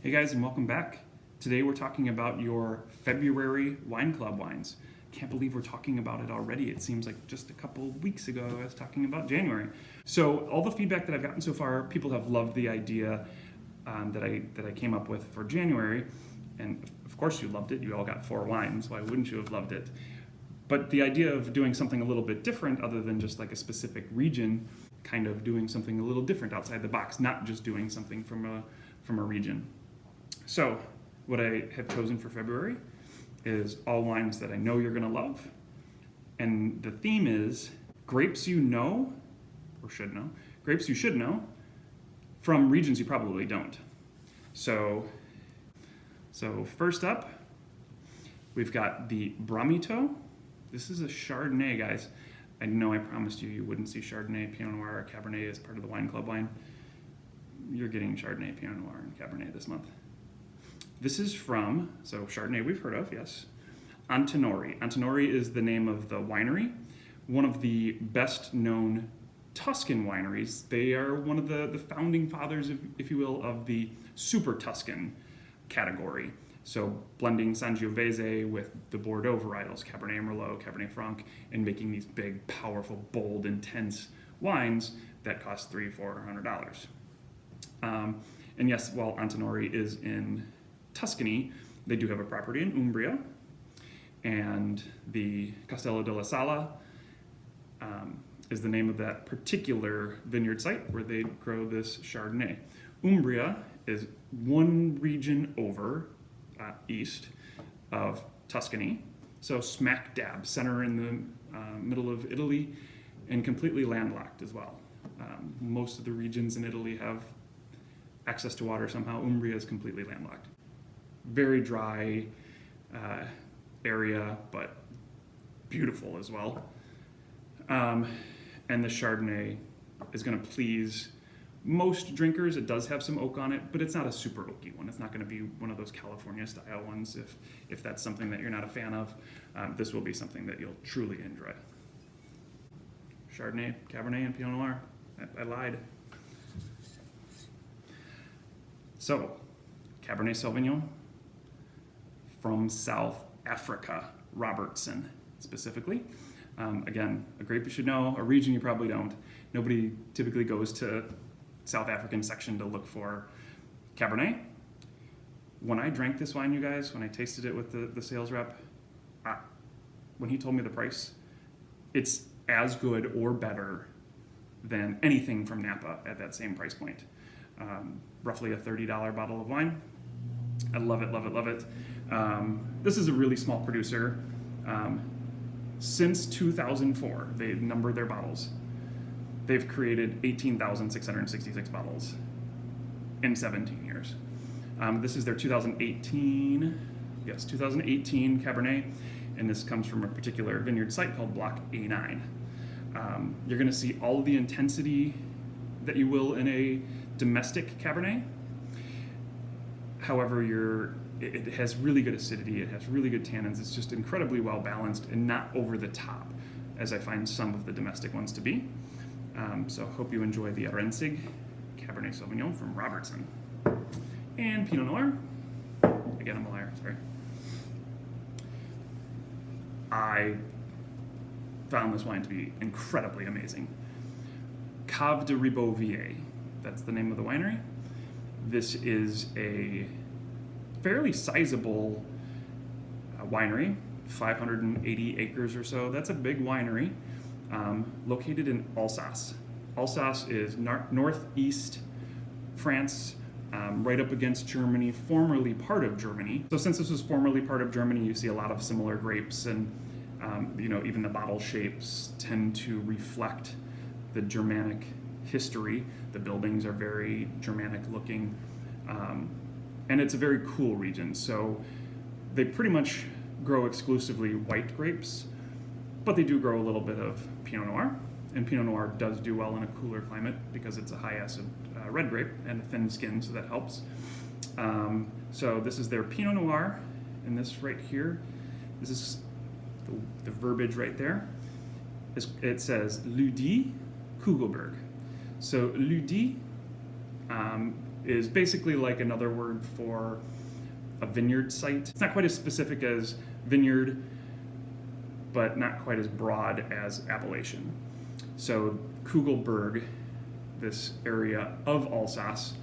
Hey guys, and welcome back. Today we're talking about your February Wine Club wines. Can't believe we're talking about it already. It seems like just a couple weeks ago I was talking about January. So all the feedback that I've gotten so far, people have loved the idea that I came up with for January, and of course you loved it. You all got 4 wines. Why wouldn't you have loved it? But the idea of doing something a little bit different, other than just like a specific region, kind of doing something a little different outside the box, not just doing something from a region. So what I have chosen for February is all wines that I know you're going to love. And the theme is grapes you know, or should know, grapes you should know from regions you probably don't. So first up, we've got the Bramito. This is a Chardonnay, guys. I know I promised you wouldn't see Chardonnay, Pinot Noir, or Cabernet as part of the Wine Club wine. You're getting Chardonnay, Pinot Noir, and Cabernet this month. This is from, so Chardonnay we've heard of, yes. Antinori. Antinori is the name of the winery, one of the best known Tuscan wineries. They are one of the founding fathers, if you will, of the super Tuscan category. So blending Sangiovese with the Bordeaux varietals, Cabernet Merlot, Cabernet Franc, and making these big, powerful, bold, intense wines that cost $300-400. And yes, while Antinori is in Tuscany, they do have a property in Umbria, and the Castello della Sala is the name of that particular vineyard site where they grow this Chardonnay. Umbria is one region over east of Tuscany, so smack dab center in the middle of Italy, and completely landlocked as well. Most of the regions in Italy have access to water somehow. Umbria is completely landlocked. Very dry area, but beautiful as well. And the Chardonnay is going to please most drinkers. It does have some oak on it, but it's not a super oaky one. It's not going to be one of those California style ones. If that's something that you're not a fan of, this will be something that you'll truly enjoy. Chardonnay, Cabernet, and Pinot Noir. I lied. So, Cabernet Sauvignon from South Africa, Robertson specifically. Again, a grape you should know, a region you probably don't. Nobody typically goes to South African section to look for Cabernet. When I drank this wine, you guys, when I tasted it with the sales rep, when he told me the price, it's as good or better than anything from Napa at that same price point. Roughly a $30 bottle of wine. I love it, love it, love it. This is a really small producer. Since 2004, they numbered their bottles. They've created 18,666 bottles in 17 years. This is their 2018 Cabernet, and this comes from a particular vineyard site called Block A9. You're gonna see all of the intensity that you will in a domestic Cabernet. However, it has really good acidity, it has really good tannins, it's just incredibly well balanced and not over the top, as I find some of the domestic ones to be. So hope you enjoy the Arensig Cabernet Sauvignon from Robertson. And Pinot Noir. Again, I'm a liar, sorry. I found this wine to be incredibly amazing. Cave de Ribeauvillé, that's the name of the winery. This is a fairly sizable winery, 580 acres or so. That's a big winery, located in Alsace. Alsace is northeast France, right up against Germany, formerly part of Germany. So since this was formerly part of Germany, you see a lot of similar grapes, and even the bottle shapes tend to reflect the Germanic history. The buildings are very Germanic looking, and it's a very cool region. So they pretty much grow exclusively white grapes, but they do grow a little bit of Pinot Noir, and Pinot Noir does do well in a cooler climate because it's a high acid red grape and a thin skin, so that helps. So this is their Pinot Noir, and this right here, this is the verbiage right there. It says Ludi Kugelberg. So Ludi is basically like another word for a vineyard site. It's not quite as specific as vineyard, but not quite as broad as appellation. So Kugelberg, this area of Alsace,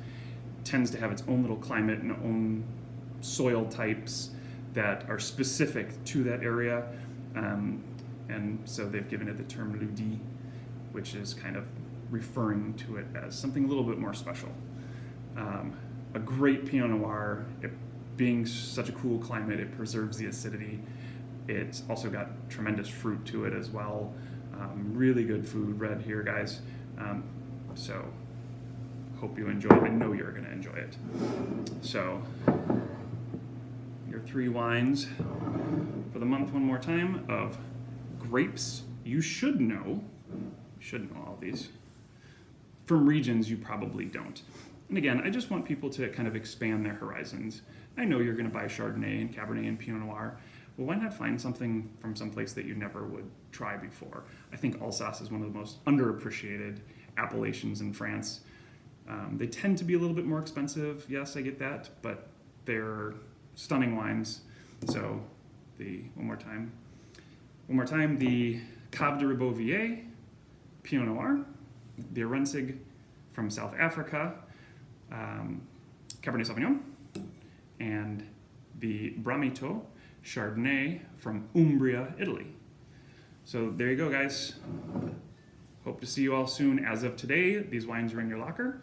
tends to have its own little climate and own soil types that are specific to that area. And so they've given it the term Ludi, which is kind of referring to it as something a little bit more special. A great Pinot Noir, it being such a cool climate, it preserves the acidity. It's also got tremendous fruit to it as well. Really good food red here, guys. So hope you enjoy it. I know you're going to enjoy it. So your 3 wines for the month one more time of grapes you should know. You should know all these. From regions you probably don't. And again, I just want people to kind of expand their horizons. I know you're going to buy Chardonnay and Cabernet and Pinot Noir. Well, why not find something from someplace that you never would try before? I think Alsace is one of the most underappreciated appellations in France. They tend to be a little bit more expensive. Yes, I get that, but they're stunning wines. So one more time, the Cave de Ribeauvillé Pinot Noir, the Orensig from South Africa, Cabernet Sauvignon, and the Bramito Chardonnay from Umbria, Italy. So there you go, guys. Hope to see you all soon. As of today, these wines are in your locker.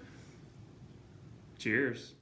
Cheers.